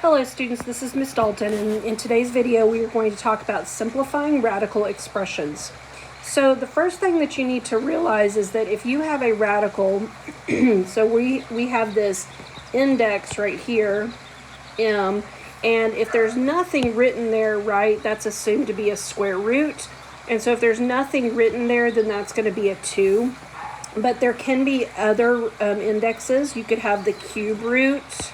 Hello students, this is Miss Dalton, and in today's video we are going to talk about simplifying radical expressions. So the first thing that you need to realize is that if you have a radical, so we have this index right here, m, and if there's nothing written there, right, that's assumed to be a square root. And so if there's nothing written there, then that's going to be a 2. But there can be other indexes. You could have the cube root.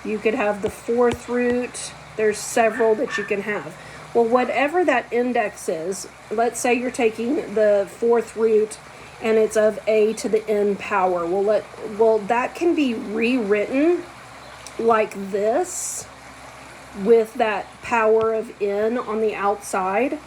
You could have the 4th root. There's several that you can have. Well, whatever that index is, let's say you're taking the 4th root and it's of a to the n power. Well, that can be rewritten like this with that power of n on the outside,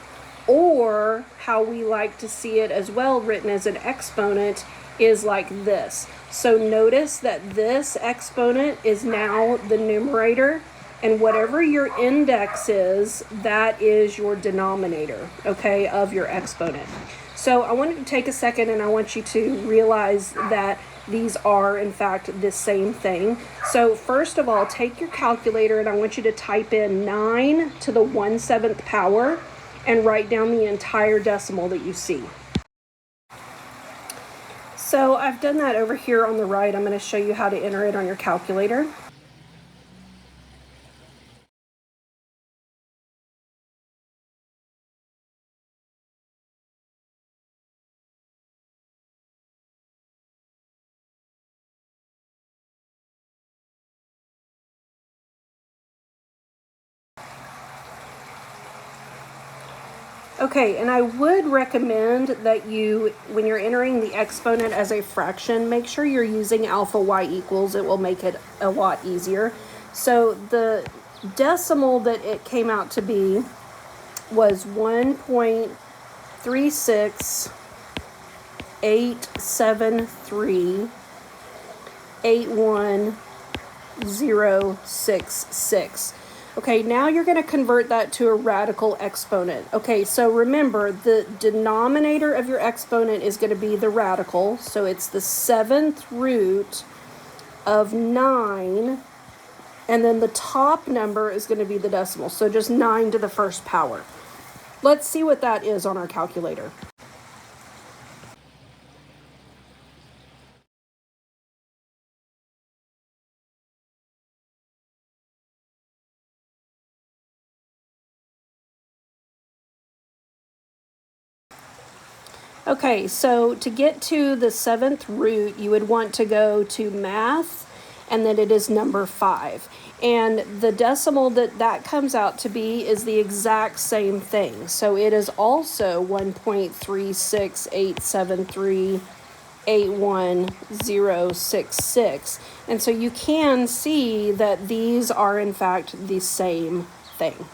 or how we like to see it as well written as an exponent is like this. So notice that this exponent is now the numerator, and whatever your index is, that is your denominator, okay, of your exponent. So I wanted to take a second and I want you to realize that these are, in fact, the same thing. So first of all, take your calculator and I want you to type in 9 to the 1/7 power and write down the entire decimal that you see. So I've done that over here on the right. I'm going to show you how to enter it on your calculator. Okay, and I would recommend that you, when you're entering the exponent as a fraction, make sure you're using alpha y equals. It will make it a lot easier. So the decimal that it came out to be was 1.36873810066. Okay, now you're going to convert that to a radical exponent. Okay, so remember, the denominator of your exponent is going to be the radical. So it's the 7th root of 9. And then the top number is going to be the decimal. So just 9 to the 1st power. Let's see what that is on our calculator. Okay, so to get to the 7th root, you would want to go to math, and then it is number 5. And the decimal that comes out to be is the exact same thing. So it is also 1.36873810066. And so you can see that these are in fact the same thing.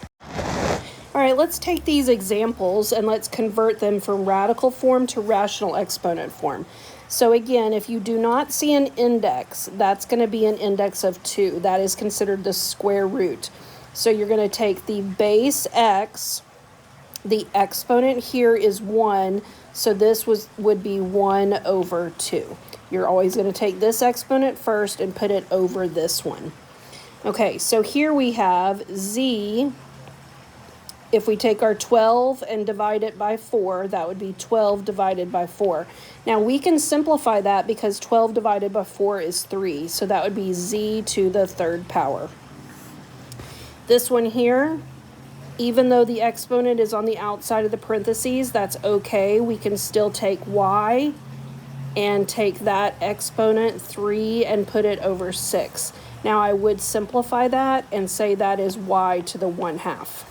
All right, let's take these examples and let's convert them from radical form to rational exponent form. So again, if you do not see an index, that's going to be an index of 2. That is considered the square root. So you're going to take the base x, the exponent here is 1, so this would be 1/2. You're always going to take this exponent first and put it over this one. Okay, so here we have z. If we take our 12 and divide it by 4, that would be 12 divided by 4. Now we can simplify that because 12 divided by 4 is 3. So that would be z to the 3rd power. This one here, even though the exponent is on the outside of the parentheses, that's okay. We can still take y and take that exponent 3 and put it over 6. Now I would simplify that and say that is y to the 1/2.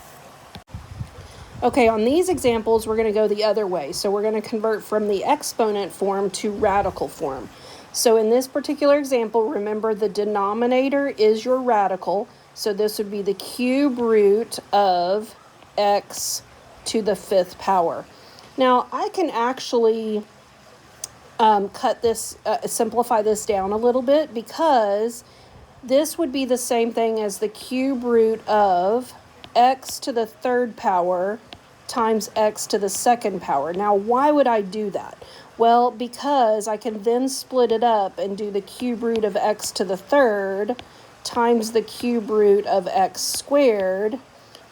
Okay, on these examples, we're going to go the other way. So we're going to convert from the exponent form to radical form. So in this particular example, remember the denominator is your radical. So this would be the cube root of x to the 5th power. Now, I can actually simplify this down a little bit, because this would be the same thing as the cube root of x to the 3rd power times x to the 2nd power. Now, why would I do that? Well, because I can then split it up and do the cube root of x to the 3rd times the cube root of x squared.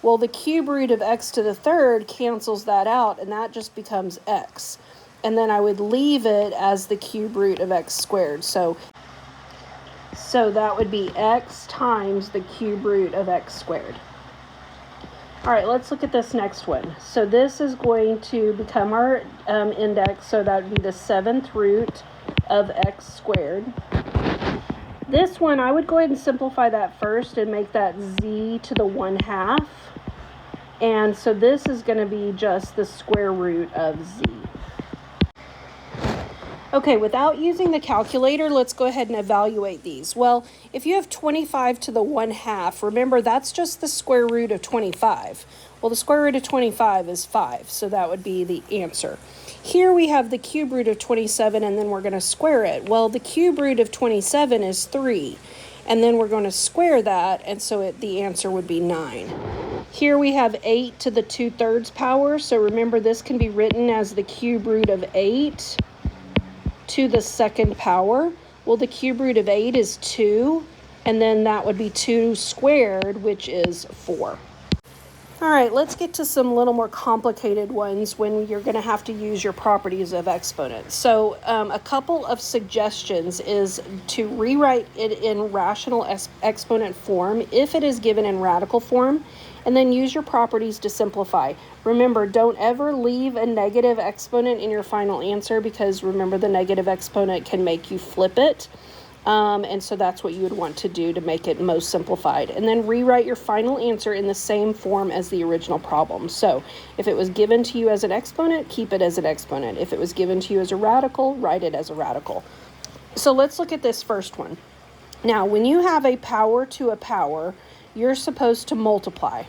Well, the cube root of x to the third cancels that out, and that just becomes x. And then I would leave it as the cube root of x squared. So that would be x times the cube root of x squared. All right, let's look at this next one. So this is going to become our index, so that would be the 7th root of x squared. This one, I would go ahead and simplify that first and make that z to the 1/2. And so this is going to be just the square root of z. Okay, without using the calculator, let's go ahead and evaluate these. Well, if you have 25 to the 1/2, remember that's just the square root of 25. Well, the square root of 25 is 5, so that would be the answer. Here we have the cube root of 27, and then we're going to square it. Well, the cube root of 27 is 3, and then we're going to square that, and so the answer would be 9. Here we have 8 to the 2/3 power, so remember this can be written as the cube root of 8 to the 2nd power. Well, the cube root of 8 is 2, and then that would be 2 squared, which is 4. All right, let's get to some little more complicated ones when you're going to have to use your properties of exponents. So a couple of suggestions is to rewrite it in rational exponent form if it is given in radical form, and then use your properties to simplify. Remember, don't ever leave a negative exponent in your final answer, because remember, the negative exponent can make you flip it. And so that's what you would want to do to make it most simplified. And then rewrite your final answer in the same form as the original problem. So if it was given to you as an exponent, keep it as an exponent. If it was given to you as a radical, write it as a radical. So let's look at this first one. Now, when you have a power to a power, you're supposed to multiply,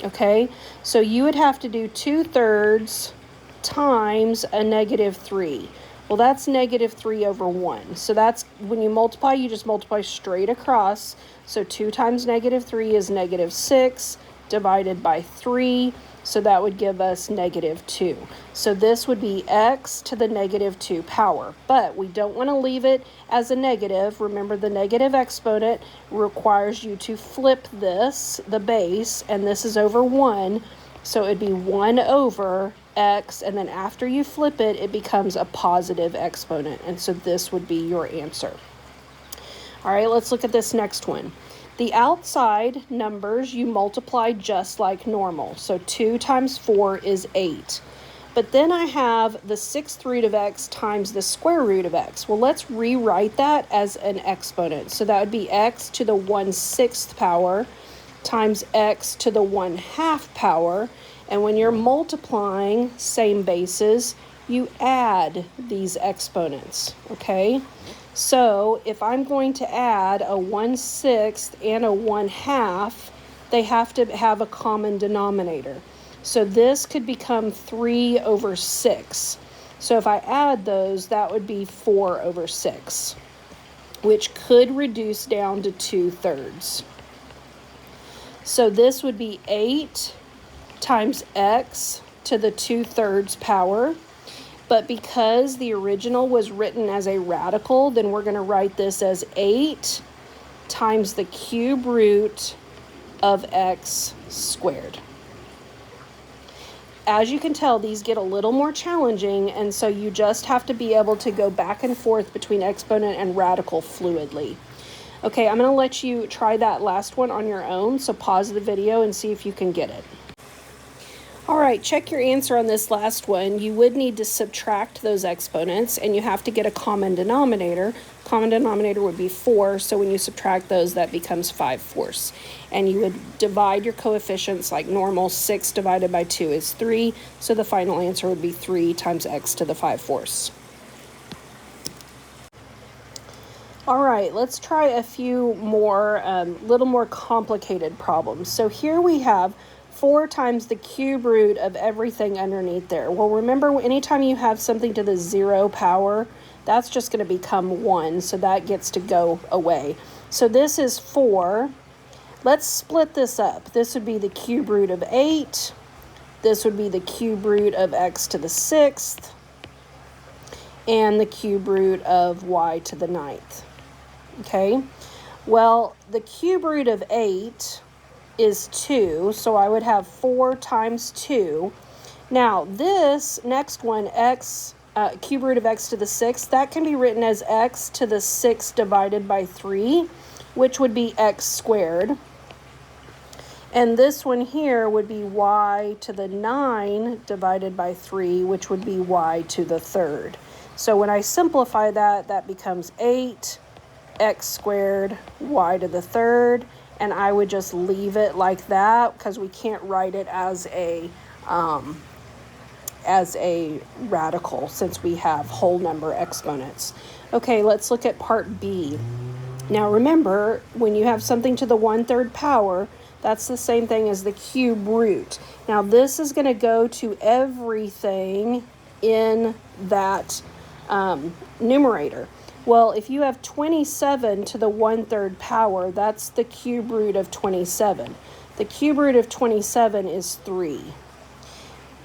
okay? So you would have to do 2/3 times a -3. Well, that's -3 over 1. So that's, when you multiply, you just multiply straight across. So 2 times -3 is -6 divided by 3. So that would give us -2. So this would be x to the -2 power. But we don't want to leave it as a negative. Remember, the negative exponent requires you to flip this, the base, and this is over 1. So it'd be 1 over x, and then after you flip it, it becomes a positive exponent. And so this would be your answer. All right, let's look at this next one. The outside numbers you multiply just like normal. So 2 times 4 is 8. But then I have the 6th root of x times the square root of x. Well, let's rewrite that as an exponent. So that would be x to the 1/6 power times x to the 1/2 power. And when you're multiplying same bases, you add these exponents, okay? So if I'm going to add a 1/6 and a 1/2, they have to have a common denominator. So this could become 3 over 6. So if I add those, that would be 4 over 6, which could reduce down to 2/3. So this would be 8 times x to the 2/3 power. But because the original was written as a radical, then we're going to write this as 8 times the cube root of x squared. As you can tell, these get a little more challenging, and so you just have to be able to go back and forth between exponent and radical fluidly. Okay, I'm going to let you try that last one on your own, so pause the video and see if you can get it. All right, check your answer on this last one. You would need to subtract those exponents, and you have to get a common denominator. Common denominator would be 4, so when you subtract those, that becomes 5/4. And you would divide your coefficients like normal. 6 divided by 2 is 3, so the final answer would be 3 times x to the 5/4. All right, let's try a few more, little more complicated problems. So here we have 4 times the cube root of everything underneath there. Well, remember, anytime you have something to the 0 power, that's just going to become 1, so that gets to go away. So this is 4. Let's split this up. This would be the cube root of 8. This would be the cube root of x to the 6th. And the cube root of y to the 9th. Okay? Well, the cube root of 8 is 2, so I would have 4 times 2. Now, this next one, cube root of x to the 6th, that can be written as x to the 6 divided by 3, which would be x squared. And this one here would be y to the 9 divided by 3, which would be y to the 3rd. So when I simplify that, that becomes 8 x squared y to the 3rd. And I would just leave it like that because we can't write it as a radical since we have whole number exponents. Okay, let's look at part B. Now remember, when you have something to the 1/3 power, that's the same thing as the cube root. Now this is going to go to everything in that numerator. Well, if you have 27 to the 1/3 power, that's the cube root of 27. The cube root of 27 is 3.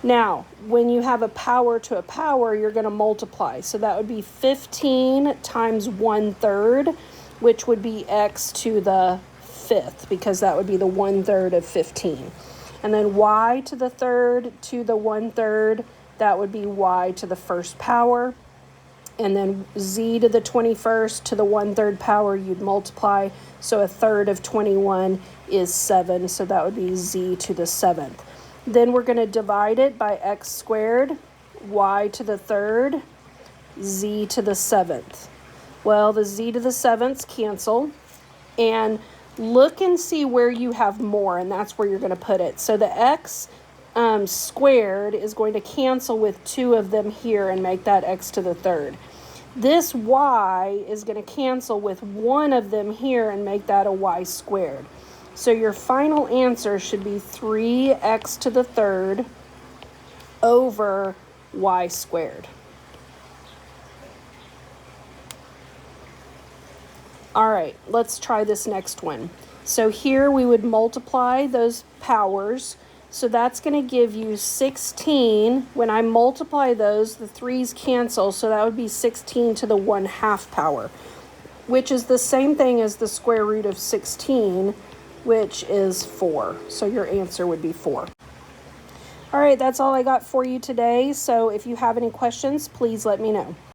Now, when you have a power to a power, you're going to multiply. So that would be 15 times 1/3, which would be x to the 5th, because that would be the 1/3 of 15. And then y to the 3rd to the 1/3, that would be y to the 1st power. And then z to the 21st to the 1/3 power, you'd multiply. So 1/3 of 21 is 7, so that would be z to the 7th. Then we're going to divide it by x squared, y to the 3rd, z to the 7th. Well, the z to the 7ths cancel. And look and see where you have more, and that's where you're going to put it. So the x squared is going to cancel with 2 of them here and make that x to the 3rd. This y is going to cancel with 1 of them here and make that a y squared. So your final answer should be 3x to the 3rd over y squared. All right, let's try this next one. So here we would multiply those powers. So that's going to give you 16. When I multiply those, the 3's cancel, so that would be 16 to the 1/2 power, which is the same thing as the square root of 16, which is 4. So your answer would be 4. All right, that's all I got for you today. So if you have any questions, please let me know.